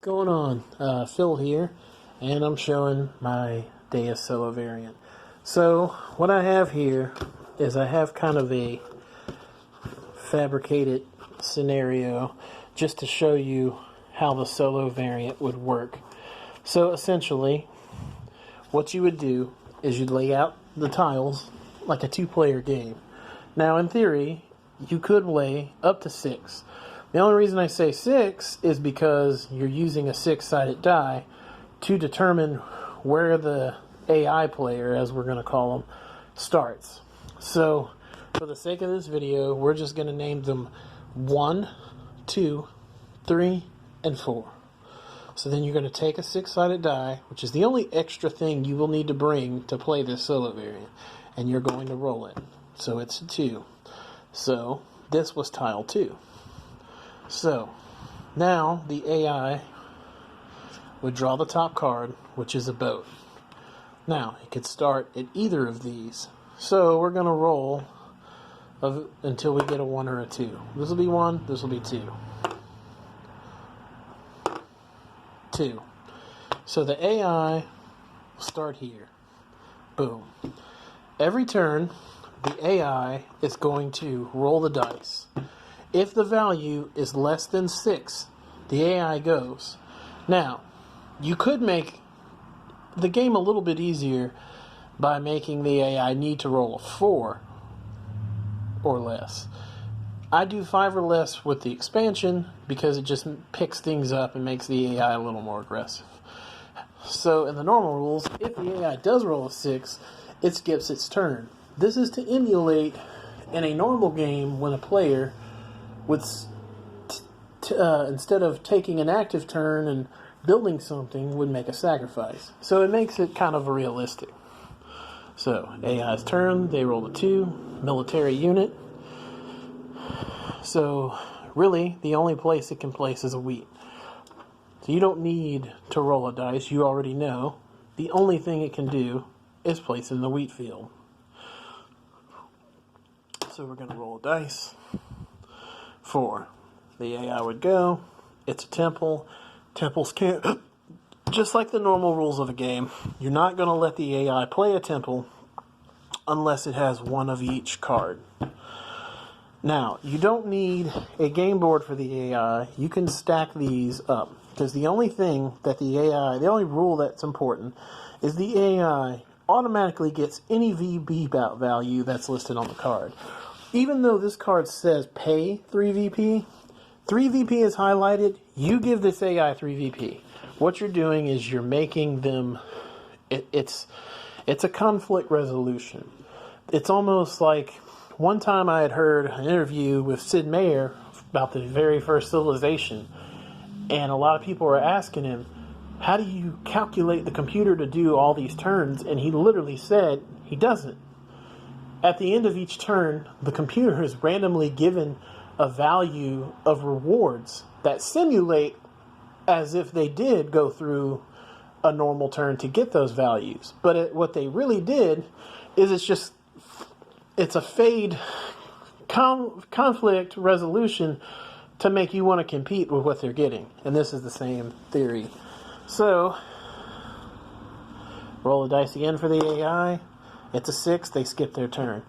Going on? Phil here, and I'm showing my Deus solo variant. So what I have here is I have kind of a fabricated scenario just to show you how the solo variant would work. So essentially what you would do is you'd lay out the tiles like a two-player game. Now in theory you could lay up to 6. The only reason I say 6 is because you're using a 6-sided die to determine where the AI player, as we're going to call them, starts. So for the sake of this video, we're just going to name them 1, 2, 3, and 4. So then you're going to take a 6-sided die, which is the only extra thing you will need to bring to play this solo variant, and you're going to roll it. So it's a 2. So this was tile 2. So now the AI would draw the top card, which is a boat. Now it could start at either of these. So we're going to roll until we get a 1 or a 2. This will be 1, this will be 2. 2. So the AI will start here. Boom. Every turn, the AI is going to roll the dice. If the value is less than 6, the AI goes. Now, you could make the game a little bit easier by making the AI need to roll a 4 or less. I do 5 or less with the expansion because it just picks things up and makes the AI a little more aggressive. So in the normal rules, if the AI does roll a 6, it skips its turn. This is to emulate in a normal game when a player would, instead of taking an active turn and building something, would make a sacrifice. So it makes it kind of realistic. So AI's turn, they roll a 2, military unit. So really, the only place it can place is a wheat. So you don't need to roll a dice, you already know. The only thing it can do is place it in the wheat field. So we're going to roll a dice. 4. The AI would go. It's a temple. Temples can't... Just like the normal rules of a game, you're not going to let the AI play a temple unless it has one of each card. Now, you don't need a game board for the AI. You can stack these up. Because the only thing that the only rule that's important is the AI automatically gets any VP value that's listed on the card. Even though this card says pay 3 VP, 3 VP is highlighted, you give this AI 3 VP. What you're doing is you're making them, it's a conflict resolution. It's almost like, one time I had heard an interview with Sid Meier about the very first Civilization, and a lot of people were asking him, how do you calculate the computer to do all these turns? And he literally said he doesn't. At the end of each turn, the computer is randomly given a value of rewards that simulate as if they did go through a normal turn to get those values. But what they really did is it's a fade conflict resolution to make you want to compete with what they're getting. And this is the same theory. So, roll the dice again for the AI. It's a 6, they skip their turn.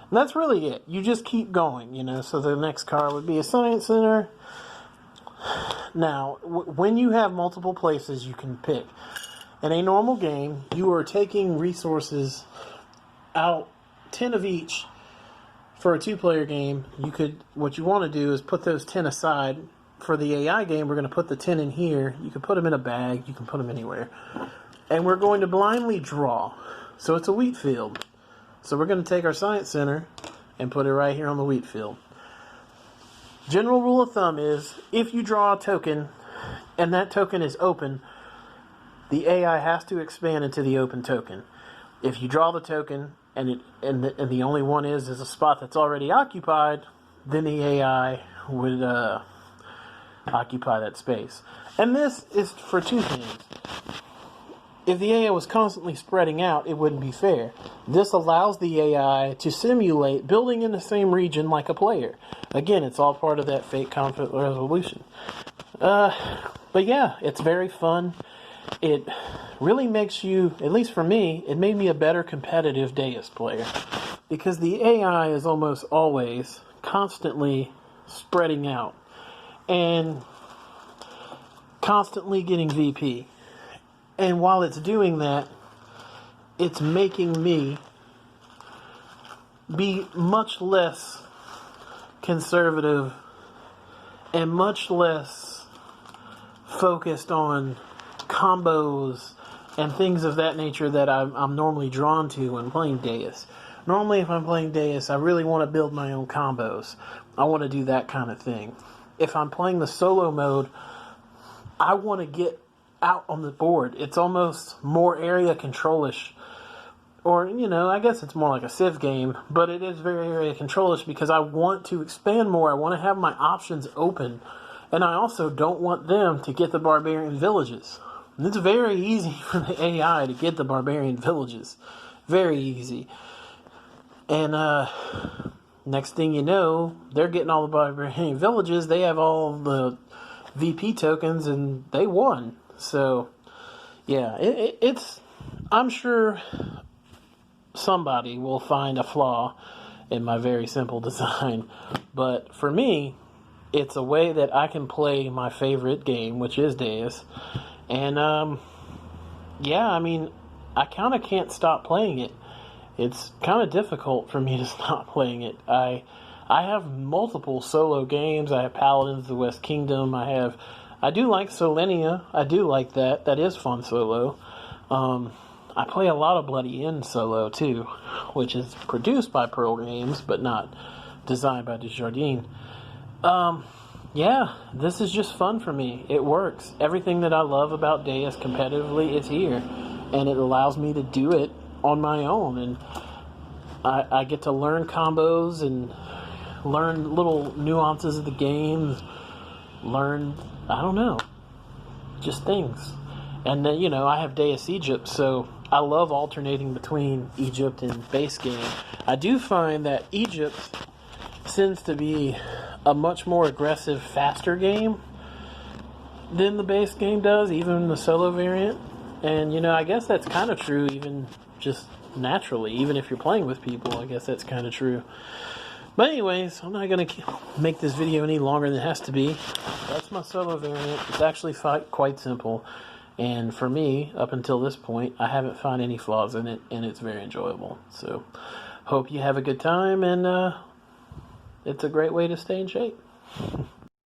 And that's really it. You just keep going, So the next card would be a Science Center. Now, when you have multiple places you can pick, in a normal game, you are taking resources out, 10 of each. For a 2-player game, what you want to do is put those 10 aside. For the AI game, we're going to put the 10 in here. You can put them in a bag. You can put them anywhere. And we're going to blindly draw. So it's a wheat field. So we're going to take our Science Center and put it right here on the wheat field. General rule of thumb is, if you draw a token and that token is open, the AI has to expand into the open token. If you draw the token and the only one is a spot that's already occupied, then the AI would occupy that space. And this is for 2 things. If the AI was constantly spreading out, it wouldn't be fair. This allows the AI to simulate building in the same region like a player. Again, it's all part of that fake conflict resolution. But yeah, it's very fun. It really makes you, at least for me, it made me a better competitive Deus player. Because the AI is almost always constantly spreading out and constantly getting VP. And while it's doing that, it's making me be much less conservative and much less focused on combos and things of that nature that I'm normally drawn to when playing Deus. Normally, if I'm playing Deus, I really want to build my own combos. I want to do that kind of thing. If I'm playing the solo mode, I want to get out on the board. It's almost more area control-ish. Or, I guess it's more like a Civ game, but it is very area control-ish because I want to expand more. I want to have my options open. And I also don't want them to get the barbarian villages. And it's very easy for the AI to get the barbarian villages. Very easy. And next thing you know, they're getting all the barbarian villages. They have all the VP tokens, and they won. So, yeah, it's... I'm sure somebody will find a flaw in my very simple design. But for me, it's a way that I can play my favorite game, which is Deus. And, yeah, I mean, I kind of can't stop playing it. It's kind of difficult for me to stop playing it. I have multiple solo games. I have Paladins of the West Kingdom. I do like Solenia. I do like that. That is fun solo. I play a lot of Bloody End solo, too, which is produced by Pearl Games, but not designed by Desjardins. Yeah, this is just fun for me. It works. Everything that I love about Deus competitively is here, and it allows me to do it on my own, and I get to learn combos and learn little nuances of the game, learn, I don't know, just things. And then, I have Deus Egypt, so I love alternating between Egypt and base game. I do find that Egypt seems to be a much more aggressive, faster game than the base game does, even the solo variant. And, I guess that's kind of true even just naturally. Even if you're playing with people, I guess that's kind of true. But anyways, I'm not going to make this video any longer than it has to be. That's my solo variant. It's actually quite simple. And for me, up until this point, I haven't found any flaws in it, and it's very enjoyable. So, hope you have a good time, and it's a great way to stay in shape.